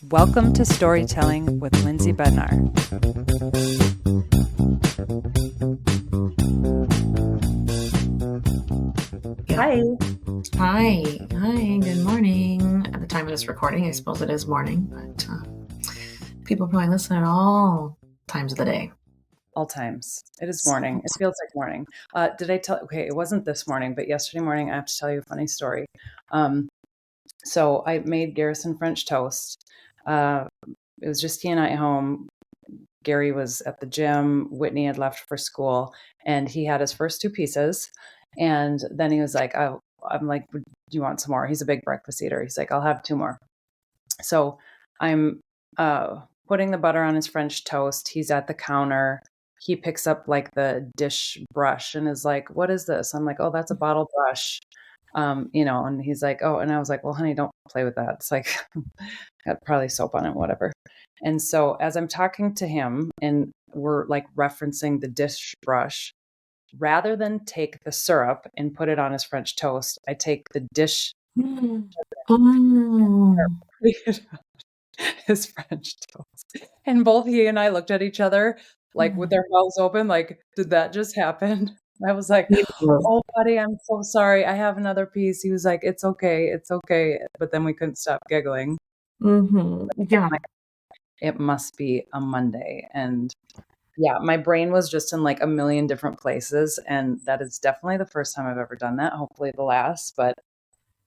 Welcome to Storytelling with Lindsay Bednar. Hi. Hi, good morning. At the time of this recording, I suppose it is morning, but people probably listen at all times of the day. All times. It is morning. It feels like morning. Did I tell? Okay, it wasn't this morning, but yesterday morning, I have to tell you a funny story. So I made Garrison French toast. It was just he and I at home. Gary was at the gym. Whitney had left for school, and he had his first two pieces. And then he was like, I'm like, do you want some more? He's a big breakfast eater. He's like, I'll have two more. So I'm putting the butter on his French toast. He's at the counter. He picks up like the dish brush and is like, what is this? I'm like, oh, that's a bottle brush. And he's like, oh, and I was like, well, honey, don't play with that. It's like, got probably soap on it, whatever. And so as I'm talking to him and we're like referencing the dish brush, rather than take the syrup and put it on his French toast, I take the dish his French toast. And both he and I looked at each other like with their mouths open, like, did that just happen? I was like, oh, buddy, I'm so sorry. I have another piece. He was like, it's okay. It's okay. But then we couldn't stop giggling. Yeah. It must be a Monday. And yeah, my brain was just in like a million different places. And that is definitely the first time I've ever done that. Hopefully the last, but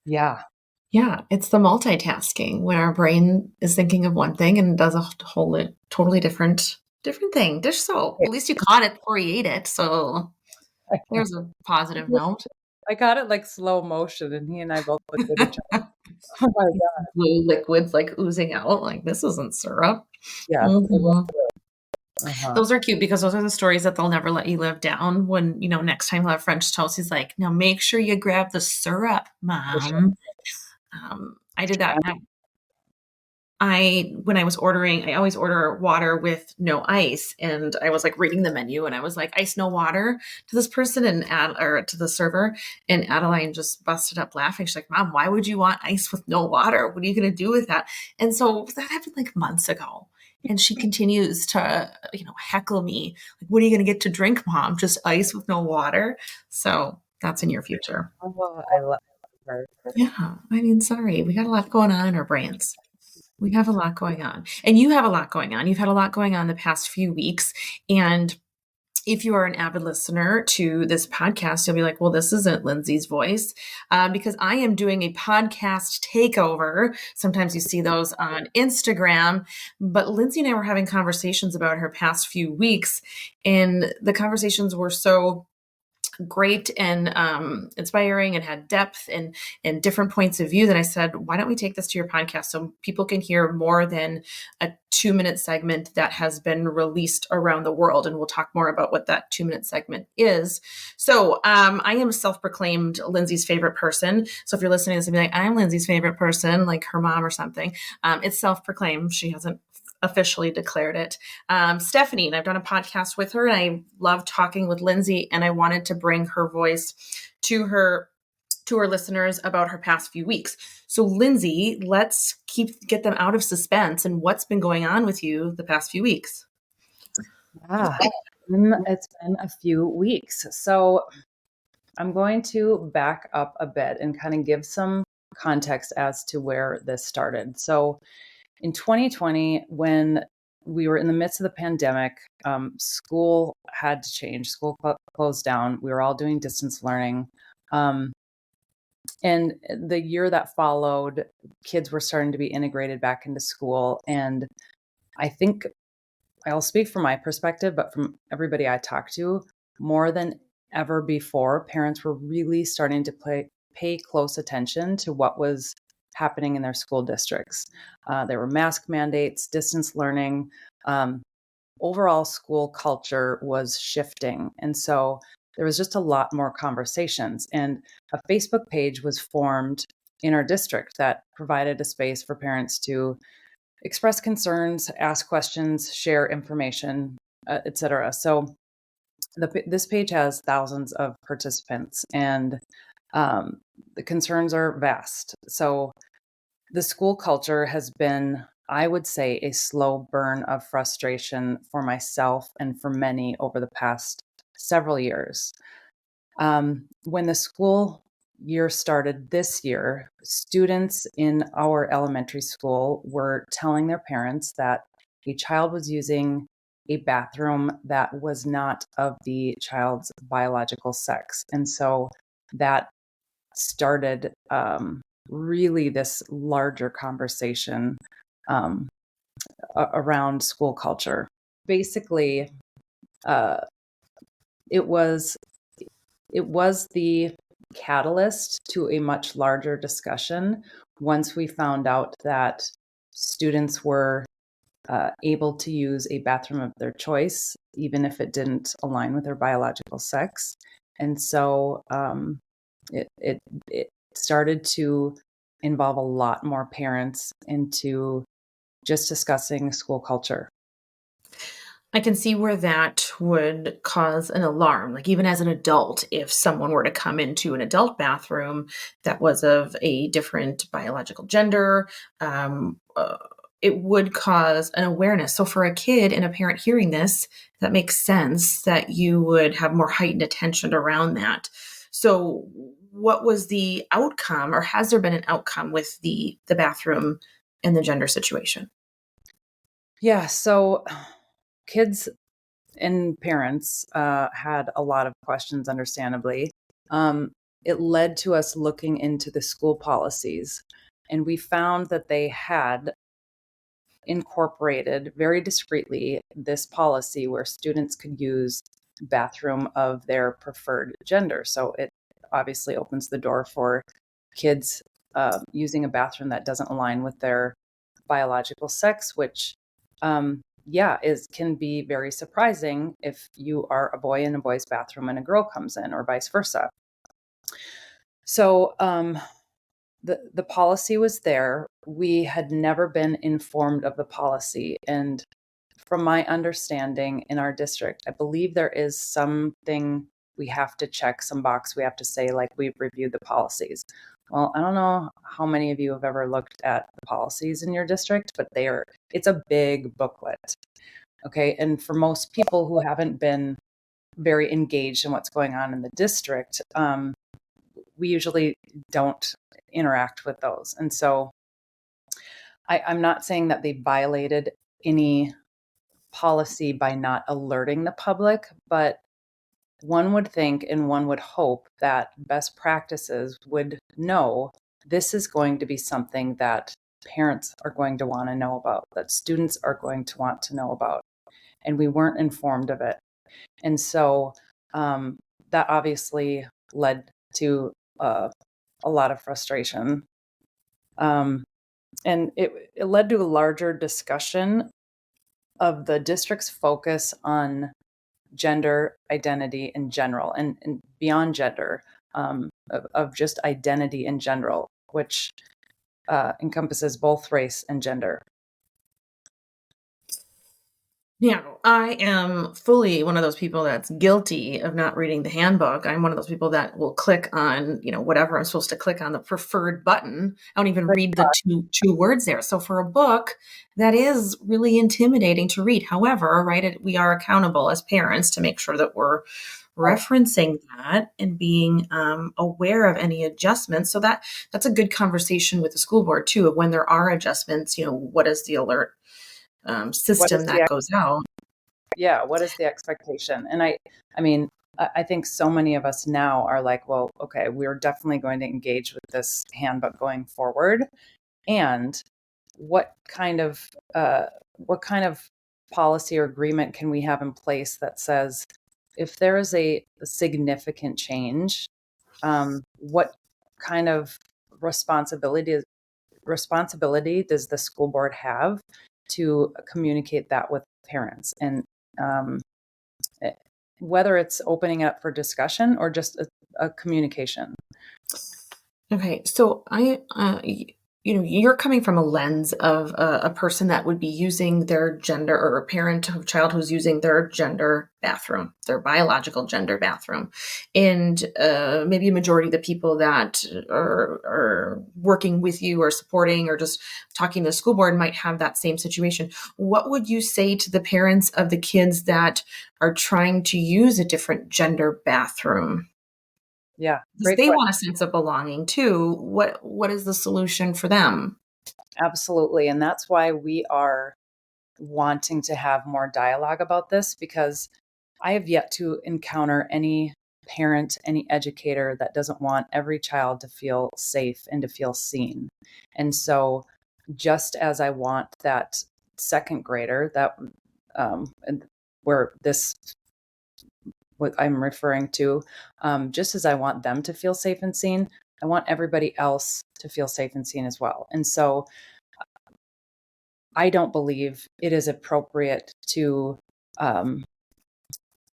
yeah. Yeah, it's the multitasking when our brain is thinking of one thing and does a totally different thing. Dish soap. At least you caught it before you ate it. So there's a positive note. I got it like slow motion, and he and I both looked at each other. Oh my God. Blue liquids like oozing out. Like, this isn't syrup. Yeah. Those are cute because those are the stories that they'll never let you live down. When, next time he'll have French toast, he's like, now make sure you grab the syrup, Mom. Sure. I did that. When I was ordering, I always order water with no ice. And I was like reading the menu and I was like, ice, no water to this person or to the server. And Adeline just busted up laughing. She's like, Mom, why would you want ice with no water? What are you going to do with that? And so that happened like months ago. And she continues to, heckle me. Like, what are you going to get to drink, Mom? Just ice with no water. So that's in your future. Oh, I love her. Yeah. I mean, sorry. We got a lot going on in our brains. We have a lot going on. And you have a lot going on. You've had a lot going on the past few weeks. And if you are an avid listener to this podcast, you'll be like, well, this isn't Lindsay's voice, because I am doing a podcast takeover. Sometimes you see those on Instagram, but Lindsay and I were having conversations about her past few weeks, and the conversations were so great and inspiring and had depth and different points of view that I said, why don't we take this to your podcast so people can hear more than a 2-minute segment that has been released around the world. And we'll talk more about what that 2-minute segment is. So I am self-proclaimed Lindsay's favorite person. So if you're listening to this and be like, I'm Lindsay's favorite person, like her mom or something, it's self-proclaimed. She hasn't officially declared it. Stephanie, and I've done a podcast with her, and I love talking with Lindsay, and I wanted to bring her voice to her listeners about her past few weeks. So Lindsay, let's get them out of suspense and what's been going on with you the past few weeks. It's been a few weeks. So I'm going to back up a bit and kind of give some context as to where this started. So in 2020, when we were in the midst of the pandemic, school had to change. School closed down. We were all doing distance learning. And the year that followed, kids were starting to be integrated back into school. And I think I'll speak from my perspective, but from everybody I talked to, more than ever before, parents were really starting to pay close attention to what was happening in their school districts. There were mask mandates, distance learning. Overall school culture was shifting. And so there was just a lot more conversations. And a Facebook page was formed in our district that provided a space for parents to express concerns, ask questions, share information, etc. So this page has thousands of participants, and the concerns are vast. So the school culture has been I would say, a slow burn of frustration for myself and for many over the past several years. When the school year started this year, students in our elementary school were telling their parents that a child was using a bathroom that was not of the child's biological sex. And so that started really this larger conversation um, around school culture. Basically, uh, it was the catalyst to a much larger discussion once we found out that students were able to use a bathroom of their choice, even if it didn't align with their biological sex. And so it started to involve a lot more parents into just discussing school culture. I can see where that would cause an alarm. Like, even as an adult, if someone were to come into an adult bathroom that was of a different biological gender, um, uh, it would cause an awareness. So, for a kid and a parent hearing this, that makes sense that you would have more heightened attention around that. So, what was the outcome, or has there been an outcome with the bathroom and the gender situation? Yeah, so kids and parents had a lot of questions, understandably. Um, it led to us looking into the school policies, and we found that they had incorporated very discreetly this policy where students could use bathroom of their preferred gender. So it obviously opens the door for kids using a bathroom that doesn't align with their biological sex, which yeah, is can be very surprising if you are a boy in a boy's bathroom and a girl comes in, or vice versa. So the policy was there. We had never been informed of the policy, and from my understanding in our district, I believe there is something we have to check, some box we have to say, like, we've reviewed the policies. Well, I don't know how many of you have ever looked at the policies in your district, but it's a big booklet. Okay. And for most people who haven't been very engaged in what's going on in the district, we usually don't interact with those. And so I'm not saying that they violated any policy by not alerting the public, but one would think and one would hope that best practices would know this is going to be something that parents are going to want to know about, that students are going to want to know about. And we weren't informed of it. And so that obviously led to a lot of frustration. And it led to a larger discussion of the district's focus on gender identity in general, and beyond gender, of just identity in general, which encompasses both race and gender. Now, I am fully one of those people that's guilty of not reading the handbook. I'm one of those people that will click on, whatever I'm supposed to click on, the preferred button. I don't even read the two words there. So for a book, that is really intimidating to read. However, right, we are accountable as parents to make sure that we're referencing that and being aware of any adjustments. So that's a good conversation with the school board too, of when there are adjustments. What is the alert What is system that goes out? Yeah, what is the expectation? And I mean, I think so many of us now are like, well, okay, we're definitely going to engage with this handbook going forward. And what kind of policy or agreement can we have in place that says if there is a significant change, what kind of responsibility does the school board have to communicate that with parents? And um, whether it's opening up for discussion or just a communication. Okay, so you're coming from a lens of a person that would be using their gender, or a parent of a child who's using their gender bathroom, their biological gender bathroom. And maybe a majority of the people that are working with you or supporting or just talking to the school board might have that same situation. What would you say to the parents of the kids that are trying to use a different gender bathroom? Yeah, Because great they question. want a sense of belonging too. What is the solution for them? Absolutely. And that's why we are wanting to have more dialogue about this, because I have yet to encounter any parent, any educator that doesn't want every child to feel safe and to feel seen. And so, just as I want that second grader and where this what I'm referring to, just as I want them to feel safe and seen, I want everybody else to feel safe and seen as well. And so, I don't believe it is appropriate to um,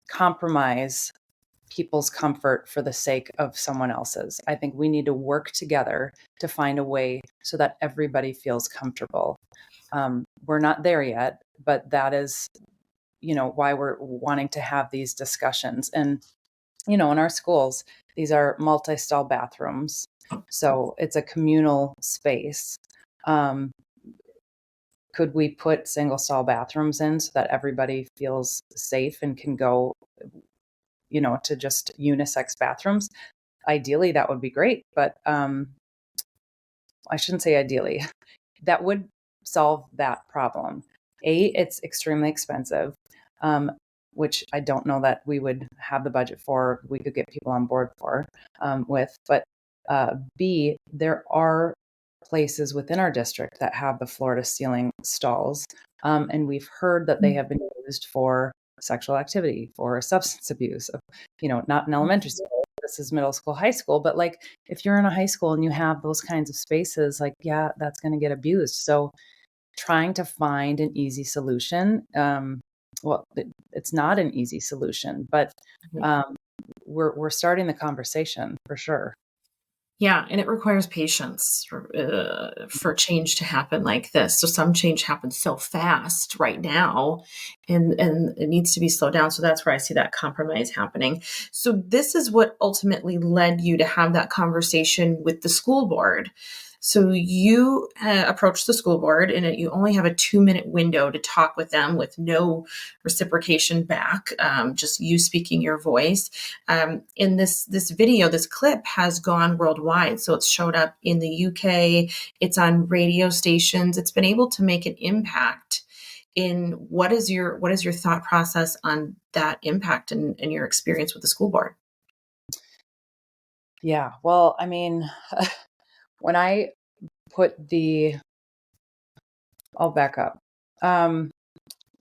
compromise people's comfort for the sake of someone else's. I think we need to work together to find a way so that everybody feels comfortable. We're not there yet, but that is, why we're wanting to have these discussions. And, in our schools, these are multi-stall bathrooms. So it's a communal space. Um, could we put single stall bathrooms in so that everybody feels safe and can go, to just unisex bathrooms? Ideally, that would be great, but I shouldn't say ideally. That would solve that problem. It's extremely expensive, um, which I don't know that we would have the budget for, we could get people on board for, with. But B, there are places within our district that have the floor to ceiling stalls. And we've heard that they have been used for sexual activity, for substance abuse, not in elementary school. This is middle school, high school, but like if you're in a high school and you have those kinds of spaces, like, yeah, that's going to get abused. So trying to find an easy solution, it's not an easy solution, but um, we're starting the conversation for sure. Yeah, and it requires patience for change to happen like this. So some change happens so fast right now, and it needs to be slowed down. So that's where I see that compromise happening. So this is what ultimately led you to have that conversation with the school board. So you approached the school board, and you only have a 2-minute window to talk with them with no reciprocation back, just you speaking your voice. In this video, this clip has gone worldwide. So it's showed up in the UK, it's on radio stations, it's been able to make an impact. In what is your thought process on that impact and your experience with the school board? Yeah. Well, I mean, when I put I'll back up. Um,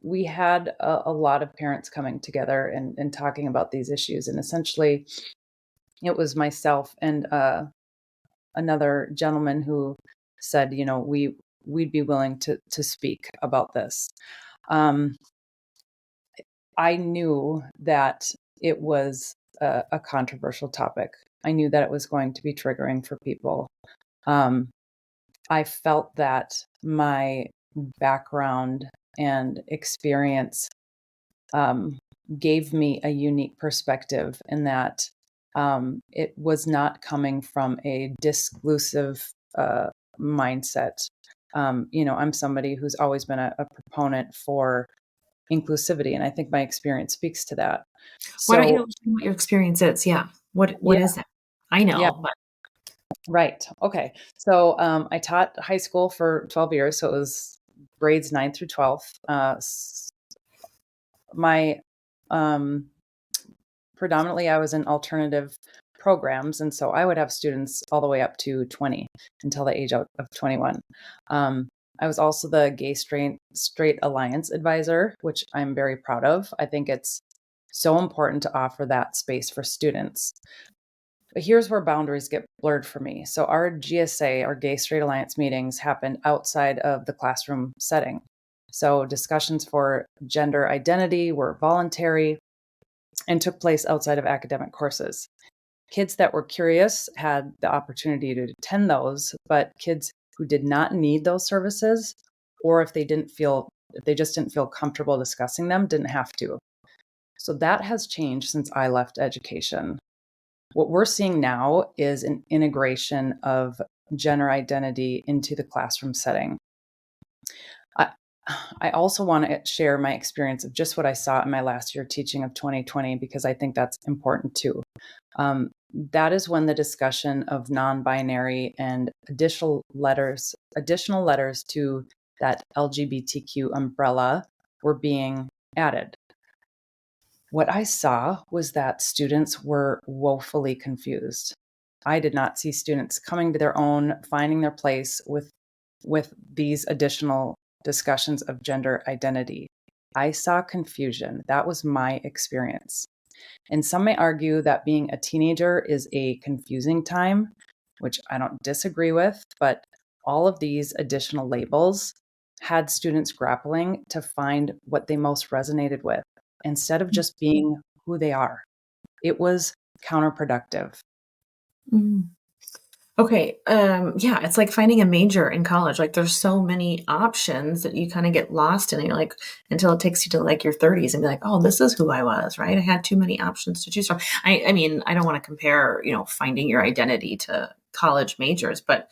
we had a lot of parents coming together and talking about these issues. And essentially, it was myself and another gentleman who said, we'd be willing to speak about this. Um, I knew that it was a controversial topic. I knew that it was going to be triggering for people. Um, I felt that my background and experience um, gave me a unique perspective in that it was not coming from a disclusive mindset. I'm somebody who's always been a proponent for inclusivity, and I think my experience speaks to that. Why don't you So, tell me what your experience is? Yeah. What yeah, is that? I yeah, know, but right. Okay. So, I taught high school for 12 years, so it was grades 9 through 12. My um, predominantly I was in alternative programs, and so I would have students all the way up to 20 until the age of 21. I was also the Gay Straight Alliance advisor, which I'm very proud of. I think it's so important to offer that space for students. But here's where boundaries get blurred for me. So our GSA, our Gay Straight Alliance meetings happened outside of the classroom setting. So discussions for gender identity were voluntary and took place outside of academic courses. Kids that were curious had the opportunity to attend those, but kids who did not need those services, or if they just didn't feel comfortable discussing them, didn't have to. So that has changed since I left education. What we're seeing now is an integration of gender identity into the classroom setting. I also want to share my experience of just what I saw in my last year teaching of 2020, because I think that's important too. That is when the discussion of non-binary and additional letters to that LGBTQ umbrella were being added. What I saw was that students were woefully confused. I did not see students coming to their own, finding their place with these additional discussions of gender identity. I saw confusion. That was my experience. And some may argue that being a teenager is a confusing time, which I don't disagree with, but all of these additional labels had students grappling to find what they most resonated with instead of just being who they are. It was counterproductive. Mm. Okay. Yeah, it's like finding a major in college. Like there's so many options that you kind of get lost in, and you're like, until it takes you to like your 30s and be like, oh, this is who I was, right? I had too many options to choose from. I mean, I don't want to compare, finding your identity to college majors, but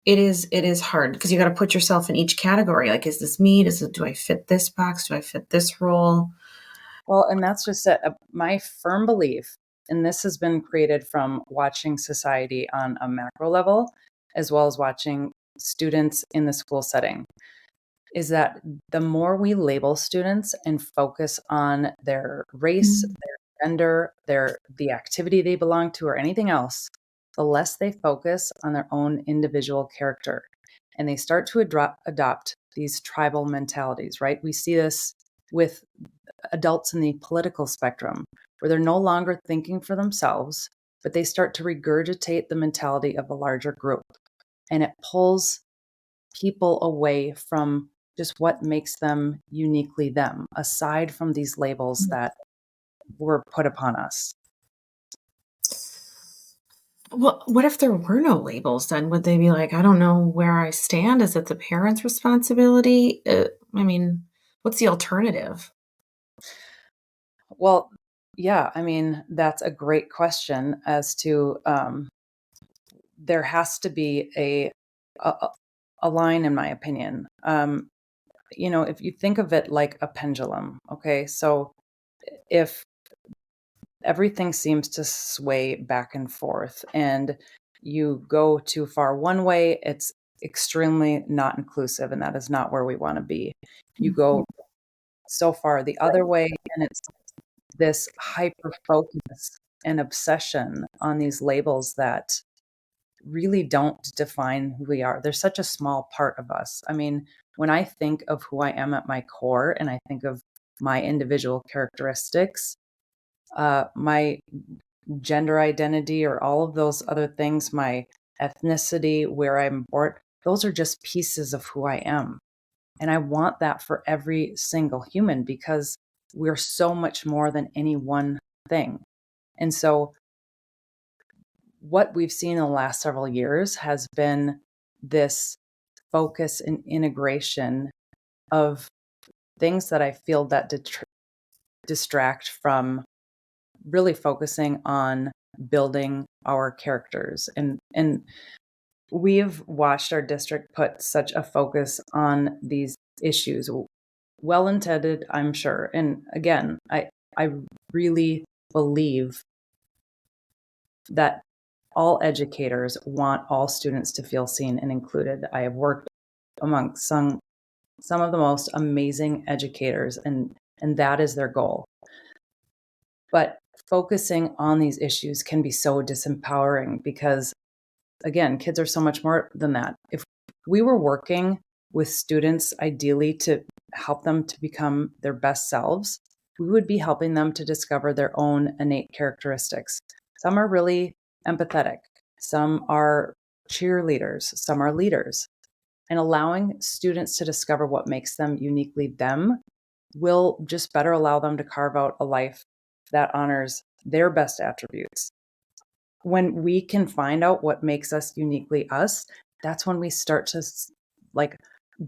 it is hard because you got to put yourself in each category. Like, is this me? Do I fit this box? Do I fit this role? Well, and that's just my firm belief, and this has been created from watching society on a macro level, as well as watching students in the school setting, is that the more we label students and focus on their race, their gender, the activity they belong to, or anything else, the less they focus on their own individual character. And they start to adopt these tribal mentalities, right? We see this with adults in the political spectrum, where they're no longer thinking for themselves, but they start to regurgitate the mentality of a larger group. And it pulls people away from just what makes them uniquely them, aside from these labels that were put upon us. Well, what if there were no labels then? Would they be like, I don't know where I stand? Is it the parents' responsibility? I mean, what's the alternative? Well, yeah, I mean, that's a great question as to there has to be a line, in my opinion. If you think of it like a pendulum, okay, so if everything seems to sway back and forth and you go too far one way, it's extremely not inclusive, and that is not where we want to be. You go so far the other way, and it's this hyper focus and obsession on these labels that really don't define who we are. They're such a small part of us. I mean, when I think of who I am at my core and I think of my individual characteristics, my gender identity, or all of those other things, my ethnicity, where I'm born, those are just pieces of who I am. And I want that for every single human, because we're so much more than any one thing. And so what we've seen in the last several years has been this focus and integration of things that I feel that distract from really focusing on building our characters. And we've watched our district put such a focus on these issues, well intended, I'm sure. And again, I really believe that all educators want all students to feel seen and included. I have worked among some of the most amazing educators, and that is their goal. But focusing on these issues can be so disempowering, because again, kids are so much more than that. If we were working with students ideally to help them to become their best selves, we would be helping them to discover their own innate characteristics. Some are really empathetic, some are cheerleaders, some are leaders. And allowing students to discover what makes them uniquely them will just better allow them to carve out a life that honors their best attributes. When we can find out what makes us uniquely us, that's when we start to like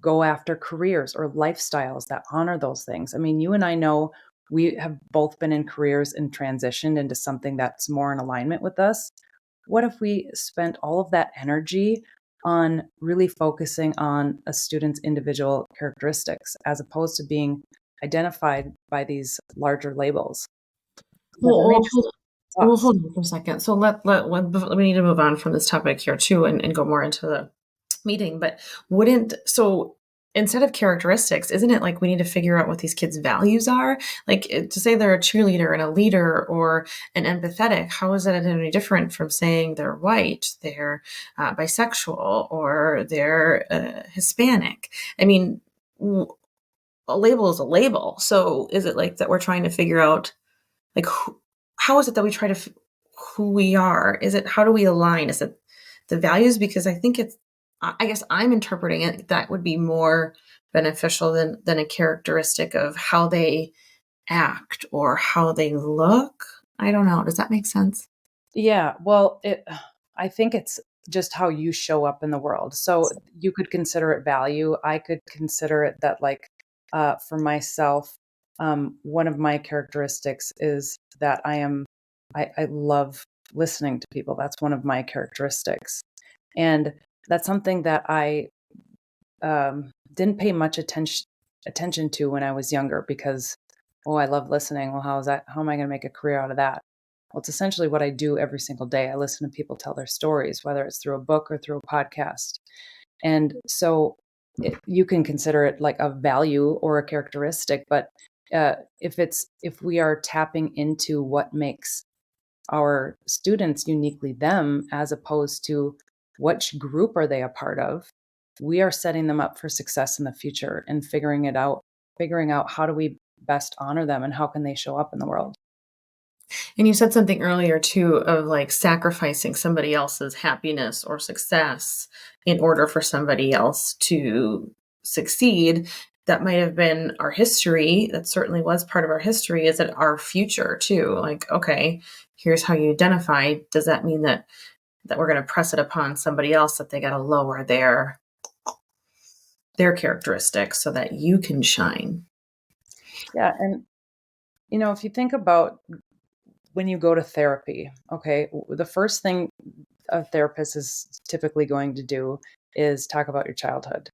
go after careers or lifestyles that honor those things. I mean, you and I know we have both been in careers and transitioned into something that's more in alignment with us. What if we spent all of that energy on really focusing on a student's individual characteristics as opposed to being identified by these larger labels? Does that Well, make thoughts? hold on for a second. So we need to move on from this topic here too, and go more into the meeting. But so instead of characteristics, isn't it like we need to figure out what these kids' values are? Like to say they're a cheerleader and a leader or an empathetic, how is that any different from saying they're white, they're bisexual, or they're Hispanic? I mean, a label is a label. So is it like that we're trying to figure out like how is it that we try to who we are? Is it how do we align? Is it the values? Because I think I guess I'm interpreting it that would be more beneficial than a characteristic of how they act or how they look. I don't know. Does that make sense? Yeah, well, I think it's just how you show up in the world. So you could consider it value. I could consider it that, like, for myself, one of my characteristics is that I love listening to people. That's one of my characteristics. And that's something that I didn't pay much attention to when I was younger because, oh, I love listening. Well, how is that? How am I going to make a career out of that? Well, it's essentially what I do every single day. I listen to people tell their stories, whether it's through a book or through a podcast. And so you can consider it like a value or a characteristic, but if we are tapping into what makes our students uniquely them, as opposed to which group are they a part of, we are setting them up for success in the future and figuring out how do we best honor them and how can they show up in the world. And you said something earlier too of like sacrificing somebody else's happiness or success in order for somebody else to succeed. That might have been our history. That certainly was part of our history. Is it our future too? Like, okay, here's how you identify. Does that mean that we're going to press it upon somebody else that they got to lower their characteristics so that you can shine? Yeah. And, if you think about when you go to therapy, okay, the first thing a therapist is typically going to do is talk about your childhood.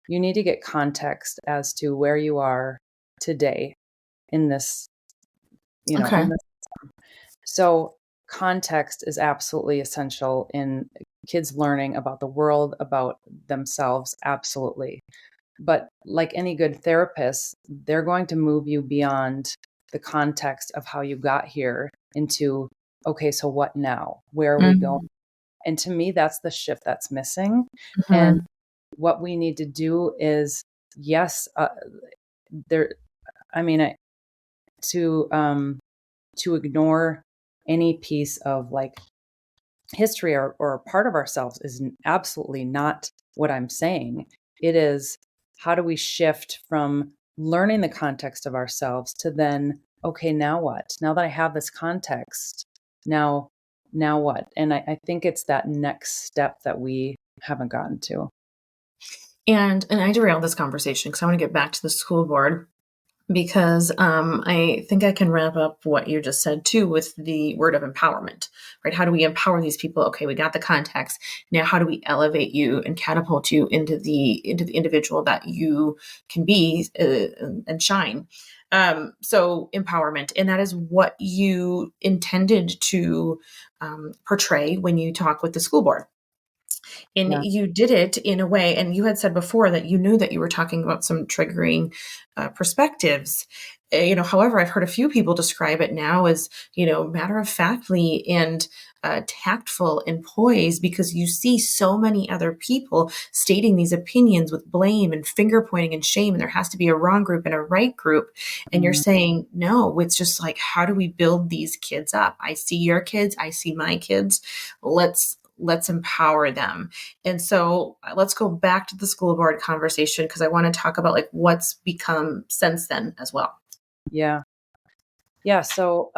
You need to get context as to where you are today in this, Okay. So context is absolutely essential in kids learning about the world, about themselves, absolutely. But like any good therapist, they're going to move you beyond the context of how you got here into, okay, so what now? Where are we going? And to me, that's the shift that's missing. And Mhm. what we need to do is, yes, there, I mean, to ignore any piece of like history or a part of ourselves is absolutely not what I'm saying. It is, how do we shift from learning the context of ourselves to then, okay, now what? Now that I have this context, now what? And I think it's that next step that we haven't gotten to. And I derailed this conversation because I want to get back to the school board because I think I can wrap up what you just said too with the word of empowerment, right? How do we empower these people? Okay, we got the context. Now, how do we elevate you and catapult you into the individual that you can be and shine? So empowerment, and that is what you intended to portray when you talk with the school board. And Yeah. you did it in a way, and you had said before that you knew that you were talking about some triggering perspectives. However, I've heard a few people describe it now as, matter of factly and tactful and poised because you see so many other people stating these opinions with blame and finger pointing and shame, and there has to be a wrong group and a right group. And you're Mhm. saying, no, it's just like, how do we build these kids up? I see your kids, I see my kids. Let's empower them. And so let's go back to the school board conversation because I want to talk about like what's become since then as well. Yeah. Yeah. So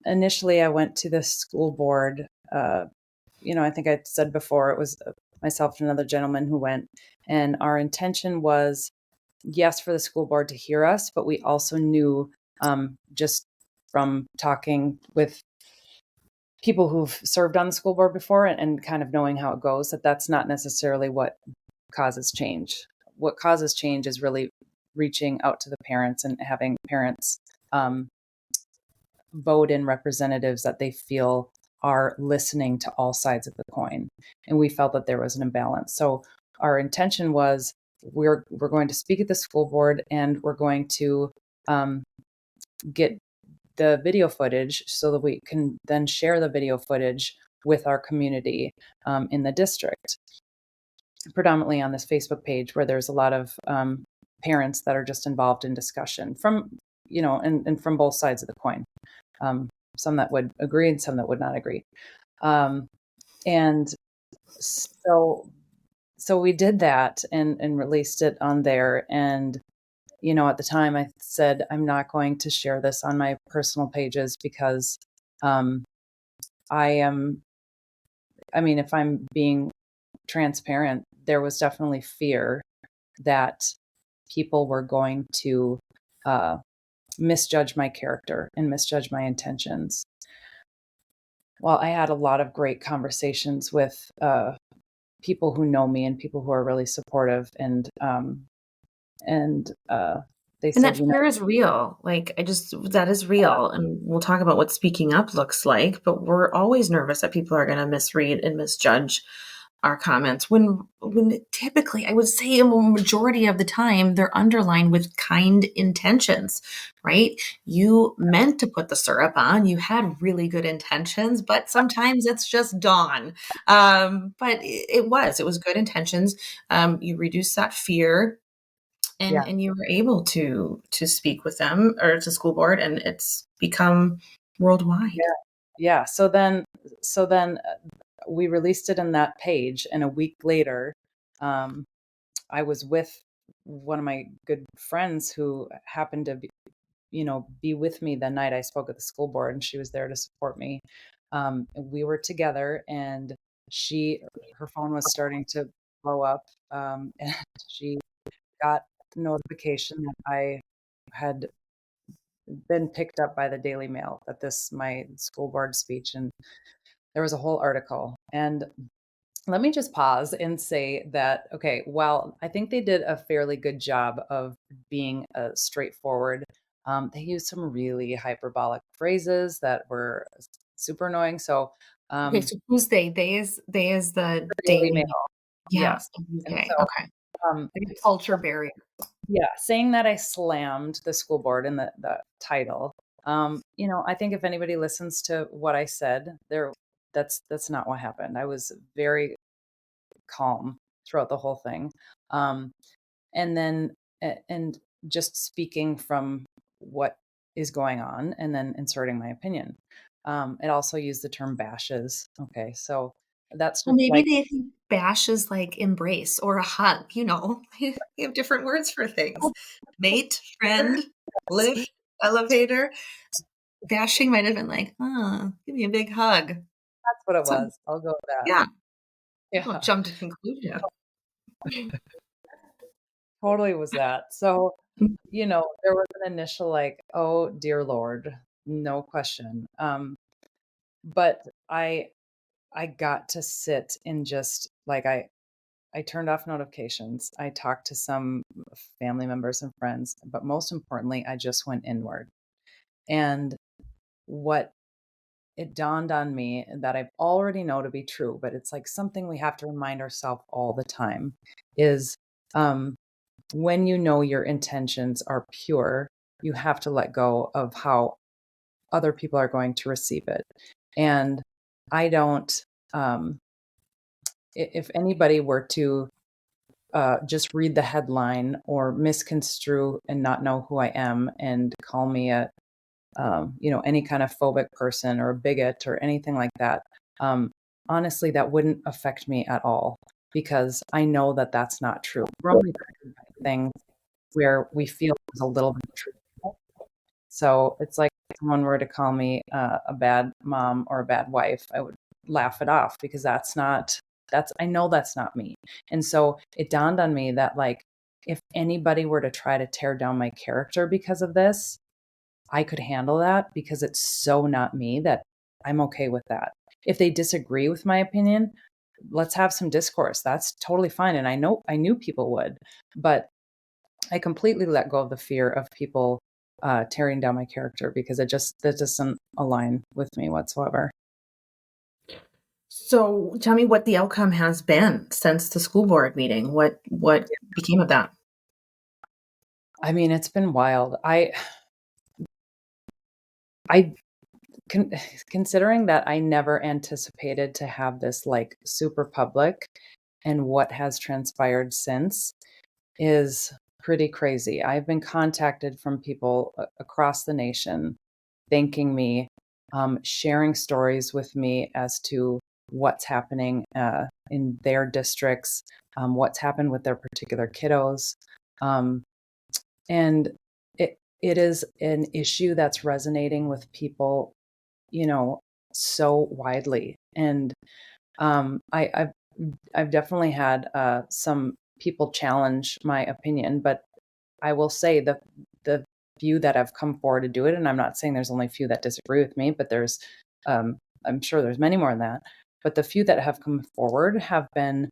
initially I went to the school board. I think I said before it was myself and another gentleman who went. And our intention was, yes, for the school board to hear us, but we also knew, just from talking with people who've served on the school board before and kind of knowing how it goes, that that's not necessarily what causes change. What causes change is really reaching out to the parents and having parents vote in representatives that they feel are listening to all sides of the coin. And we felt that there was an imbalance. So our intention was, we're going to speak at the school board, and we're going to get the video footage so that we can then share the video footage with our community in the district, predominantly on this Facebook page where there's a lot of parents that are just involved in discussion from, and from both sides of the coin. Some that would agree and some that would not agree. And so we did that and released it on there. And, at the time I said, I'm not going to share this on my personal pages because if I'm being transparent, there was definitely fear that people were going to misjudge my character and misjudge my intentions. Well, I had a lot of great conversations with people who know me and people who are really supportive, and they said, And that fear is real. That is real. And we'll talk about what speaking up looks like, but we're always nervous that people are going to misread and misjudge our comments when typically, I would say a majority of the time, they're underlined with kind intentions, right? You meant to put the syrup on, you had really good intentions, but sometimes it's just dawn. But it was good intentions. You reduce that fear, and you were able to speak with them or to school board, and it's become worldwide. Yeah. So then we released it in that page, and a week later, I was with one of my good friends who happened to be with me the night I spoke at the school board, and she was there to support me. We were together, and her phone was starting to blow up, and she got notification that I had been picked up by the Daily Mail at my school board speech, and there was a whole article. And let me just pause and say that, okay, well, I think they did a fairly good job of being straightforward. They used some really hyperbolic phrases that were super annoying. So, Okay, so who's they? They is the Daily Daily Mail, Mail. Yeah, yes. And okay, so, okay. um, Like a culture barrier. yeah, saying that I slammed the school board in the title. I think if anybody listens to what I said, that's not what happened. I was very calm throughout the whole thing. Um, and then and just speaking from what is going on and then inserting my opinion. It also used the term bashes. Okay, so that's Well, just maybe like, they think bash is like embrace or a hug, you know? We have different words for things. Mate, friend, lift, elevator. Bashing might have been like, "Oh, give me a big hug." that's what it So, was. I'll go with that. yeah, don't Yeah, jump to conclusion. totally was that. So, there was an initial like, oh dear Lord, no question. But I got to sit and just like I turned off notifications. I talked to some family members and friends, but most importantly, I just went inward. And what it dawned on me that I already know to be true, but it's like something we have to remind ourselves all the time is um, when you know your intentions are pure, you have to let go of how other people are going to receive it. And I don't, if anybody were to just read the headline or misconstrue and not know who I am and call me any kind of phobic person or a bigot or anything like that. Honestly, that wouldn't affect me at all because I know that that's not true. We're only affected by things where we feel there's a little bit of truth. So it's like if someone were to call me a bad mom or a bad wife, I would laugh it off because that's not I know that's not me. And so it dawned on me that like, if anybody were to try to tear down my character because of this, I could handle that because it's so not me that I'm okay with that. If they disagree with my opinion, let's have some discourse. That's totally fine. And I knew people would, but I completely let go of the fear of people tearing down my character because that doesn't align with me whatsoever. So tell me what the outcome has been since the school board meeting. What became of that? I mean, it's been wild. I con- considering that I never anticipated to have this like super public, and what has transpired since is pretty crazy. I've been contacted from people across the nation thanking me, sharing stories with me as to what's happening in their districts, what's happened with their particular kiddos. Um, and it is an issue that's resonating with people, you know, so widely. And I've definitely had some people challenge my opinion, but I will say the few that have come forward to do it, and I'm not saying there's only a few that disagree with me, but um, I'm sure there's many more than that. But the few that have come forward have been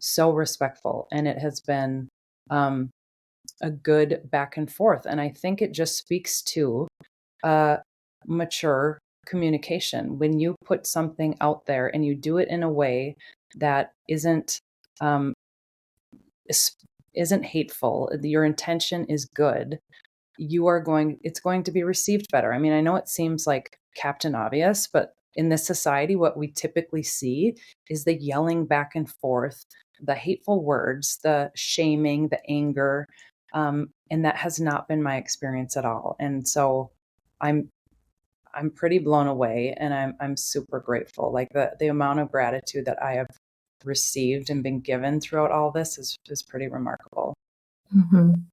so respectful, and it has been um, a good back and forth. And I think it just speaks to mature communication. When you put something out there and you do it in a way that um, isn't hateful, your intention is good, it's going to be received better. I mean, I know it seems like Captain Obvious, but in this society, what we typically see is the yelling back and forth, the hateful words, the shaming, the anger. And that has not been my experience at all. And so I'm I'm pretty blown away, and I'm super grateful. Like the amount of gratitude that I have received and been given throughout all this is pretty remarkable. Mhm.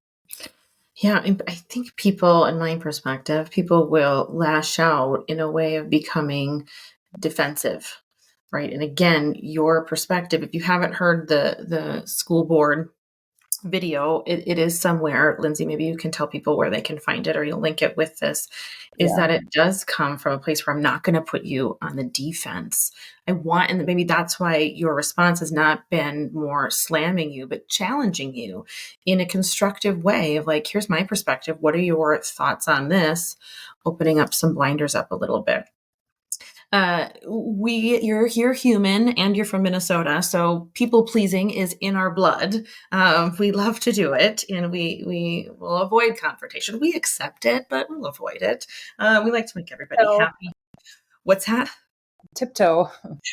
Yeah, and I think people, in my perspective, people will lash out in a way of becoming defensive, right? And again, your perspective, if you haven't heard the school board video, it is somewhere. Lindsay, maybe you can tell people where they can find it or you'll link it with this, is Yeah. that it does come from a place where I'm not going to put you on the defense. I want, and maybe that's why your response has not been more slamming you, but challenging you in a constructive way of like, here's my perspective. What are your thoughts on this? Opening up some blinders up a little bit. You're human and you're from Minnesota, so people pleasing is in our blood. We love to do it, and we will avoid confrontation. We accept it, but we'll avoid it. We like to make everybody So happy. What's that? tiptoe.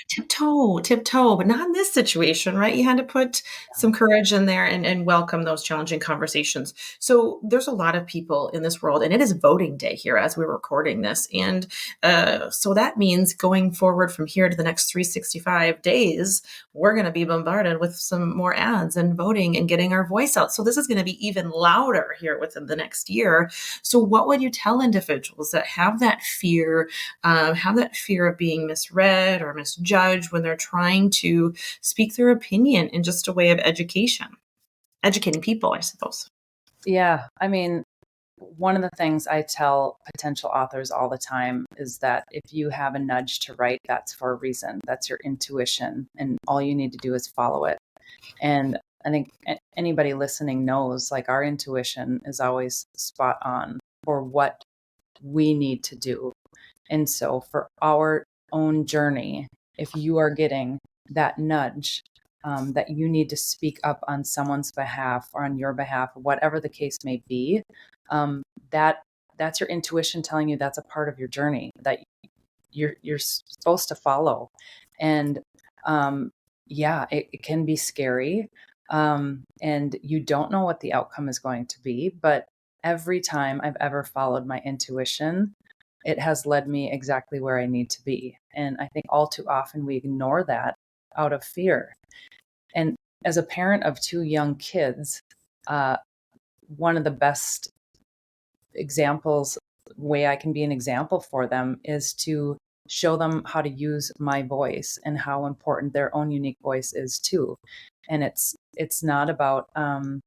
Tiptoe, but not in this situation, right? You had to put some courage in there and welcome those challenging conversations. So there's a lot of people in this world, and it is voting day here as we're recording this. And so that means going forward from here to the next 365 days, we're going to be bombarded with some more ads and voting and getting our voice out. So this is going to be even louder here within the next year. So what would you tell individuals that have that fear of being misread or misjudged when they're trying to speak their opinion in just a way of educating people, I suppose? Yeah. I mean, one of the things I tell potential authors all the time is that if you have a nudge to write, that's for a reason. That's your intuition, and all you need to do is follow it. And I think anybody listening knows like our intuition is always spot on for what we need to do. And so for our own journey, if you are getting that nudge, that you need to speak up on someone's behalf or on your behalf, whatever the case may be, um, that that's your intuition telling you that's a part of your journey that you're supposed to follow. And um, yeah, it can be scary, and you don't know what the outcome is going to be. But every time I've ever followed my intuition, it has led me exactly where I need to be. And I think all too often we ignore that out of fear. And as a parent of two young kids, uh, one of the best examples, way I can be an example for them is to show them how to use my voice and how important their own unique voice is too. And it's not about, I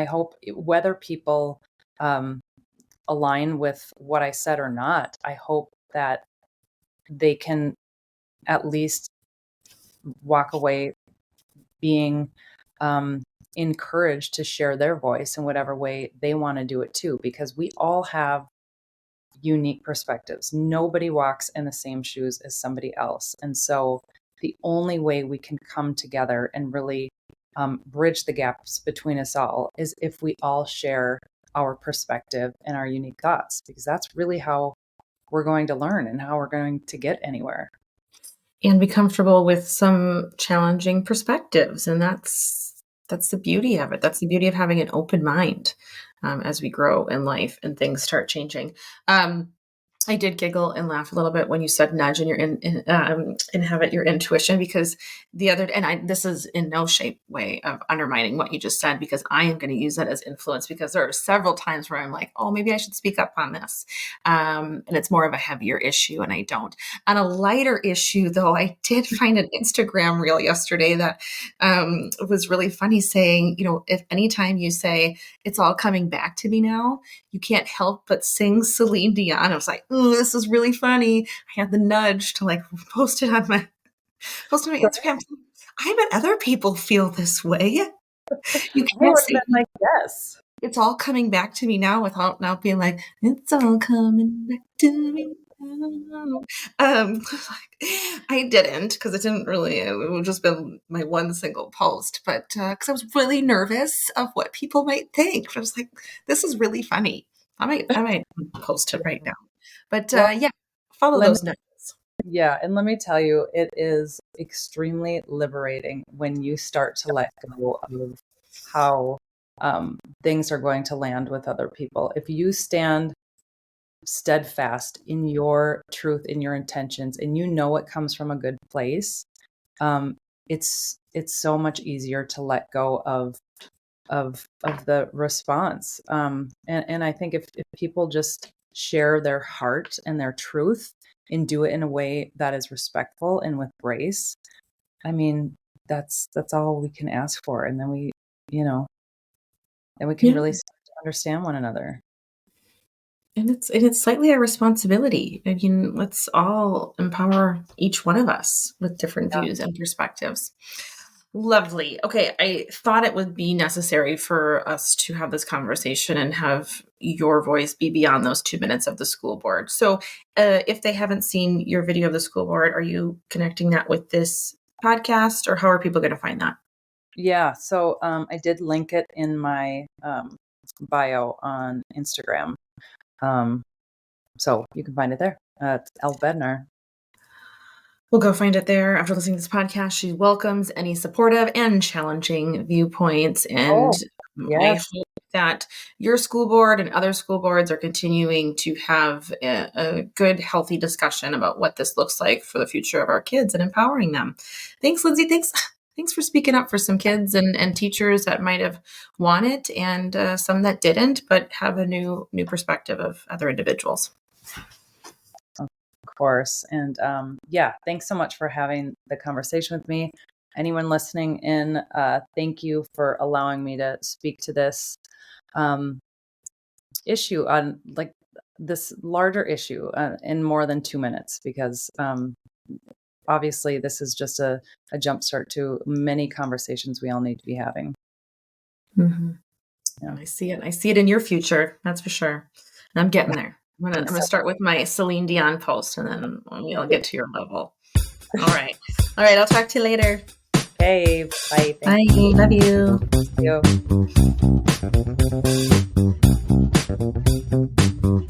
hope whether people align with what I said or not, I hope that they can at least walk away being encouraged to share their voice in whatever way they want to do it too, because we all have unique perspectives. Nobody walks in the same shoes as somebody else. And so the only way we can come together and really bridge the gaps between us all is if we all share our perspective and our unique thoughts, because that's really how we're going to learn and how we're going to get anywhere. And be comfortable with some challenging perspectives. And that's the beauty of it. That's the beauty of having an open mind as we grow in life and things start changing. I did giggle and laugh a little bit when you said nudge and inhabit your intuition, because this is in no shape way of undermining what you just said, because I am going to use that as influence, because there are several times where I'm like, oh, maybe I should speak up on this. And it's more of a heavier issue and I don't. On a lighter issue though, I did find an Instagram reel yesterday that was really funny, saying, if anytime you say it's all coming back to me now, you can't help but sing Celine Dion. I was like, oh, this is really funny. I had the nudge to post it on my Instagram. I bet other people feel this way. You can't say like, yes, it's all coming back to me now, without now being like, it's all coming back to me now. I didn't, because it would just been my one single post, but because I was really nervous of what people might think. But I was like, this is really funny. I might post it right now. But follow those nudges. Yeah. And let me tell you, it is extremely liberating when you start to let go of how things are going to land with other people. If you stand steadfast in your truth, in your intentions, and it comes from a good place, it's so much easier to let go of the response. And I think if people just share their heart and their truth and do it in a way that is respectful and with grace, I mean, that's all we can ask for. And then we can really start to understand one another. And it's slightly a responsibility. I mean, let's all empower each one of us with different views and perspectives. Lovely. Okay. I thought it would be necessary for us to have this conversation and have your voice be beyond those 2 minutes of the school board. So if they haven't seen your video of the school board, are you connecting that with this podcast, or how are people going to find that? Yeah. So I did link it in my bio on Instagram. So you can find it there. It's Elle Bednar. We'll go find it there. After listening to this podcast, she welcomes any supportive and challenging viewpoints. And I hope that your school board and other school boards are continuing to have a good, healthy discussion about what this looks like for the future of our kids and empowering them. Thanks, Lindsay. Thanks for speaking up for some kids and teachers that might have wanted, and some that didn't, but have a new perspective of other individuals. Of course. And thanks so much for having the conversation with me. Anyone listening in, thank you for allowing me to speak to this issue on this larger issue in more than 2 minutes, because obviously this is just a jumpstart to many conversations we all need to be having. Mm-hmm. Yeah. I see it in your future. That's for sure. And I'm getting there. I'm gonna start with my Celine Dion post, and then we'll get to your level. All right. I'll talk to you later. Okay. Bye. Bye. Love you. Thank you.